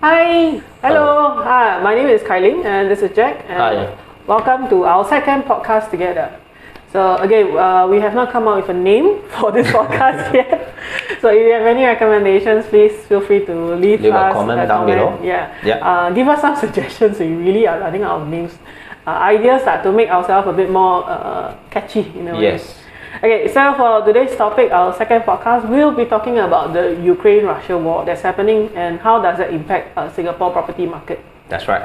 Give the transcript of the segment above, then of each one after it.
Hi, hello. Hi, my name is Kai Ling and this is Jack. And Hi. welcome to our second podcast together. So again, we have not come up with a name for this podcast yet. So if you have any recommendations, please feel free to leave us a comment down below. Yeah. Give us some suggestions. We really are running out of names. Ideas to make ourselves a bit more catchy in a way. Yes. Okay, so for today's topic, our second podcast, we'll be talking about the Ukraine-Russia war that's happening and how does it impact Singapore property market. That's right.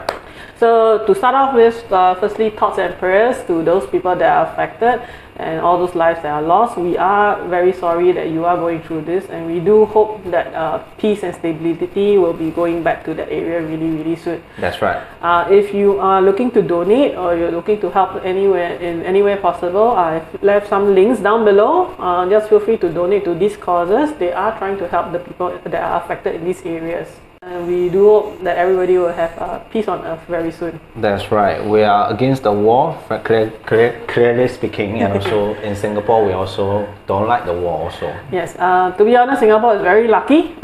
So to start off with, firstly, thoughts and prayers to those people that are affected and all those lives that are lost. We are very sorry that you are going through this, and we do hope that peace and stability will be going back to that area really soon. That's right. If you are looking to donate or you're looking to help anywhere in any way possible, I've left some links down below. Just feel free to donate to these causes. They are trying to help the people that are affected in these areas. And we do hope that everybody will have peace on earth very soon. That's right. We are against the war, clearly speaking, and also in Singapore, we also don't like the war also. Yes, to be honest, Singapore is very lucky.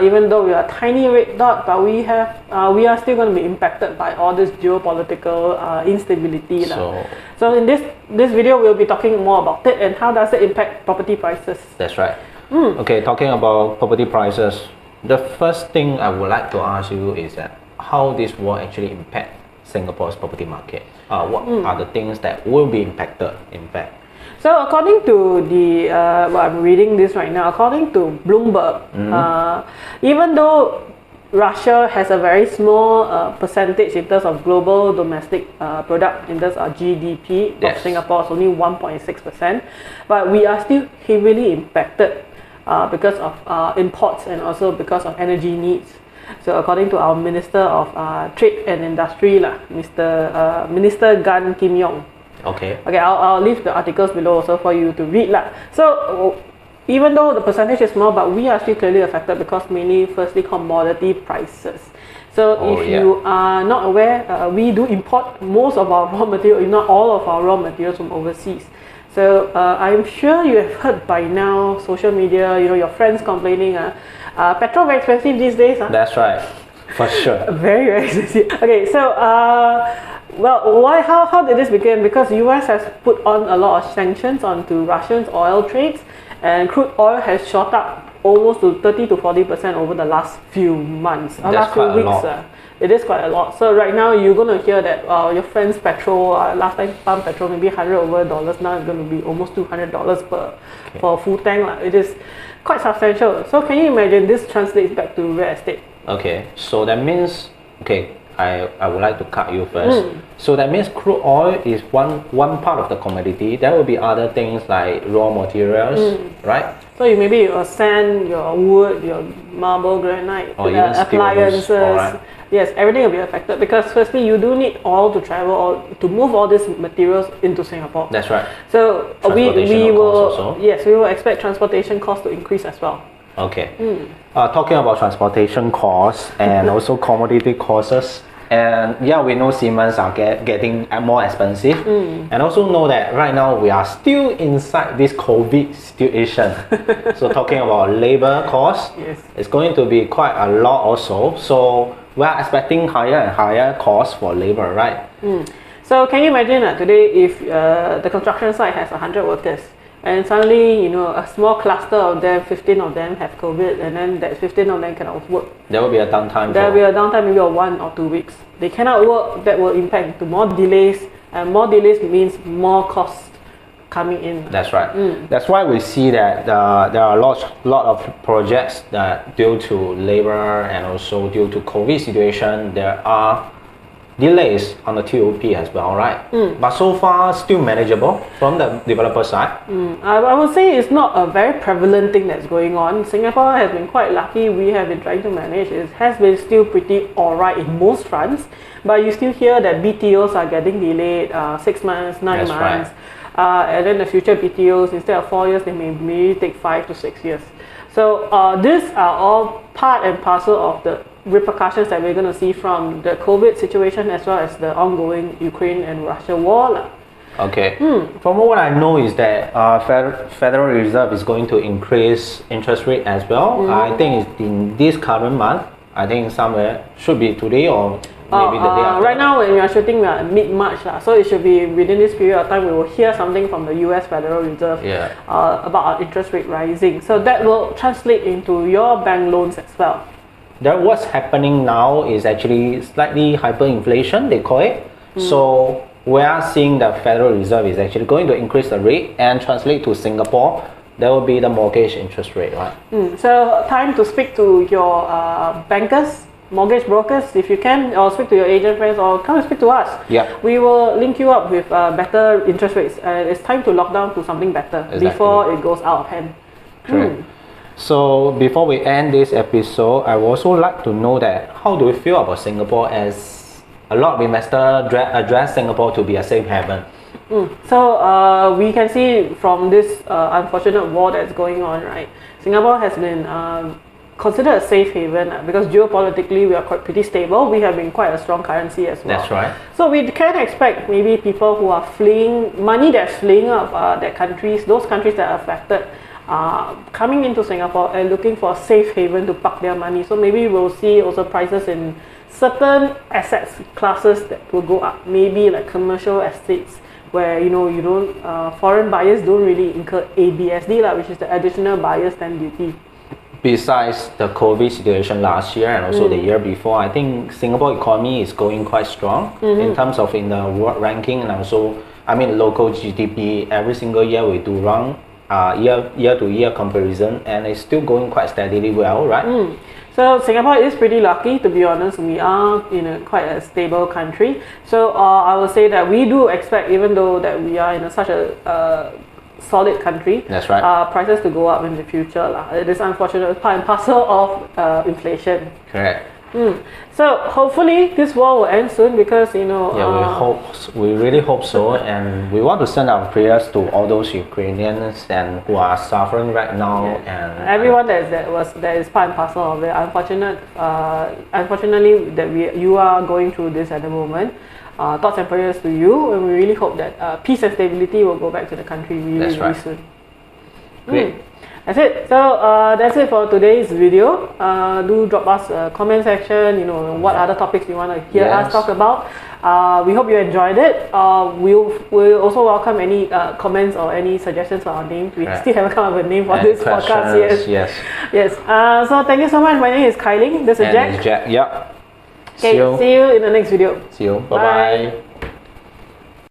Even though we are a tiny red dot, but we are still going to be impacted by all this geopolitical instability. So in this video, we'll be talking more about it and how does it impact property prices. That's right. Okay, talking about property prices, the first thing I would like to ask you is that how this will actually impact Singapore's property market. What are the things that will be impacted, in fact? So according to the, I'm reading this right now, according to Bloomberg, even though Russia has a very small percentage in terms of global domestic product, in terms of GDP, of Singapore is only 1.6%, but we are still heavily impacted because of imports and also because of energy needs. So according to our Minister of Trade and Industry, Minister Gan Kim Yong. Okay, I'll leave the articles below also for you to read. So even though the percentage is small, but we are still clearly affected because mainly firstly commodity prices. So if you are not aware, we do import most of our raw material, if not all of our raw materials from overseas. So I'm sure you have heard by now, social media, your friends complaining, petrol very expensive these days. That's right, for sure. Very expensive. Okay, so how did this begin? Because US has put on a lot of sanctions onto Russian oil trades, and crude oil has shot up almost to 30 to 40% over the last few months, last few weeks. It is quite a lot. So right now you're going to hear that your friend's petrol, last time pump petrol maybe $100 over, now it's going to be almost $200 for a full tank. It is quite substantial. So can you imagine this translates back to real estate? Okay, so that means, I would like to cut you first. So that means crude oil is one part of the commodity. There will be other things like raw materials, right? So maybe your sand, your wood, your marble, granite, or even appliances. Right. Yes, everything will be affected because firstly you do need oil to travel or to move all these materials into Singapore. That's right. So we will expect transportation costs to increase as well. Okay. Talking about transportation costs and also commodity costs, and we know cements are getting more expensive, and also know that right now we are still inside this COVID situation. So talking about labor costs, it's going to be quite a lot also. So we are expecting higher and higher costs for labor, right? So can you imagine that today if the construction site has 100 workers, and suddenly, a small cluster of them, 15 of them have COVID, and then that 15 of them cannot work. There will be a downtime. There will be a downtime maybe of 1 or 2 weeks. They cannot work, that will impact to more delays, and more delays means more costs coming in. That's right. That's why we see that there are a lot of projects that due to labor and also due to COVID situation, there are delays on the TOP as well, right? But so far still manageable from the developer side. I would say it's not a very prevalent thing that's going on. Singapore has been quite lucky. We have been trying to manage. It has been still pretty alright in most fronts, but you still hear that BTOs are getting delayed 6 months, 9 months. And then the future BTOs, instead of 4 years, they may maybe take 5 to 6 years. So these are all part and parcel of the repercussions that we're going to see from the COVID situation as well as the ongoing Ukraine and Russia war. Okay. From what I know is that Federal Reserve is going to increase interest rate as well. I think it's in this current month, I think somewhere should be today or maybe the day after. Right now, when we are shooting, we are mid-March, so it should be within this period of time. We will hear something from the U.S. Federal Reserve about our interest rate rising. So that will translate into your bank loans as well. That what's happening now is actually slightly hyperinflation, they call it. So we are seeing the Federal Reserve is actually going to increase the rate and translate to Singapore. That will be the mortgage interest rate, right? So time to speak to your bankers, mortgage brokers, if you can, or speak to your agent friends, or come and speak to us. Yeah. We will link you up with better interest rates. It's time to lock down to something better before it goes out of hand. Correct. So before we end this episode, I would also like to know that how do you feel about Singapore, as a lot of investors address Singapore to be a safe haven? So we can see from this unfortunate war that's going on, right? Singapore has been considered a safe haven because geopolitically we are quite pretty stable. We have been quite a strong currency as well. That's right. So we can expect maybe people who are fleeing, money that's fleeing out their countries, those countries that are affected, coming into Singapore and looking for a safe haven to park their money. So maybe we'll see also prices in certain assets classes that will go up. Maybe like commercial estates, where you don't foreign buyers don't really incur ABSD, which is the additional buyer's stamp duty. Besides the COVID situation last year and also the year before, I think Singapore economy is going quite strong in terms of in the world ranking, and also local GDP. Every single year we do run year to year comparison, and it's still going quite steadily well, right? So Singapore is pretty lucky, to be honest. We are in quite a stable country. So I will say that we do expect, even though that we are in such a solid country, that's right, prices to go up in the future. It is unfortunate, part and parcel of inflation. Correct. So hopefully this war will end soon, because we really hope so, and we want to send our prayers to all those Ukrainians and who are suffering right now, and everyone that is part and parcel of it. Unfortunately that you are going through this at the moment. Thoughts and prayers to you, and we really hope that peace and stability will go back to the country really soon. Great. That's it. So that's it for today's video. Do drop us a comment section, what other topics you want to hear us talk about. We hope you enjoyed it. We'll also welcome any comments or any suggestions for our name. We still haven't come up with a name for this podcast yet. Yes. So thank you so much. My name is Kai Ling. This is Jack. Jack. Yeah. Okay, see you in the next video. See you. Bye-bye.